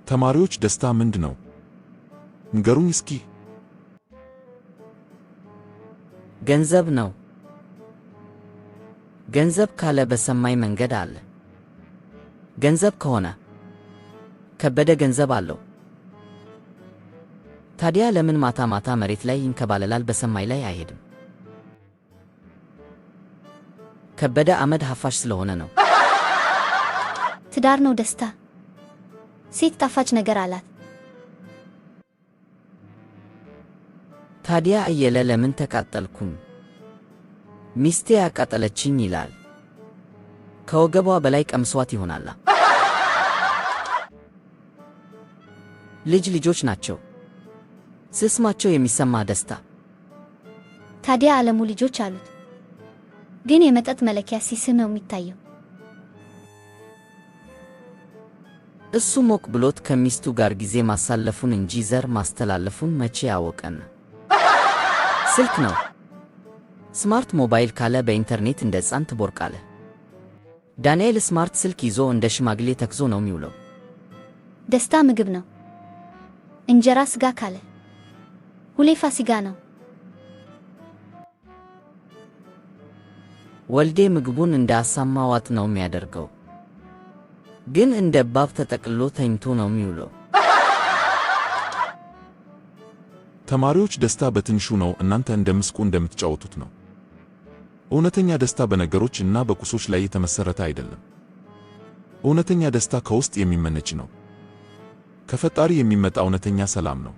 ተማሪዎች ደስታ ምንድነው? ንገሩኝ እስኪ። ገንዘብ ነው። ገንዘብ ካለ በሰማይ መንገድ አለ። ገንዘብ ከሆነ ከበደ ገንዘብ አለው። ታዲያ ለምን ማታ ማታ መሬት ላይ ይንከባለላል በሰማይ ላይ አይሄድም? ከበደ አመድ ሀፋሽ ስለሆነ ነው። ትዳር ነው ደስታ። ሴት ጣፋጭ ነገር አላት። ታዲያ አየለ ለምን ተቃጠልኩኝ? ሚስቴ ያቃጠለችኝ ይላል። ከወገቧ በላይ ቀምሷት ይሆናላ። ልጆች ናቸው። ስስማቸው የሚሰማ ደስታ። ታዲያ ዓለሙ ልጆች አሉት። ግን የመጠጥ መለኪያ ሲስም ነው የሚታየው። እሱ ሞቅ ብሎት ከሚስቱ ጋር ጊዜ ማሳለፉን እንጂ ዘር ማስተላለፉን መቼ ያወቀን? ስልክ ነው። ስማርት ሞባይል ካለ በኢንተርኔት እንደ ሕፃን ትቦርቃለ። ዳንኤል ስማርት ስልክ ይዞ እንደ ሽማግሌ ተክዞ ነው የሚውለው። ደስታ ምግብ ነው። እንጀራ ስጋ ካለ ሁሌ ፋሲካ ነው። ወልዴ ምግቡን እንደ አሳማ ዋጥ ነው የሚያደርገው። ግን እንደ እባብ ተጠቅልሎ ተኝቶ ነው የሚውለው። ተማሪዎች ደስታ በትንሹ ነው እናንተ እንደምስቁ እንደምትጫወቱት ነው። እውነተኛ ደስታ በነገሮች እና በቁሶች ላይ የተመሰረተ አይደለም። እውነተኛ ደስታ ከውስጥ የሚመነጭ ነው። ከፈጣሪ የሚመጣ እውነተኛ ሰላም ነው።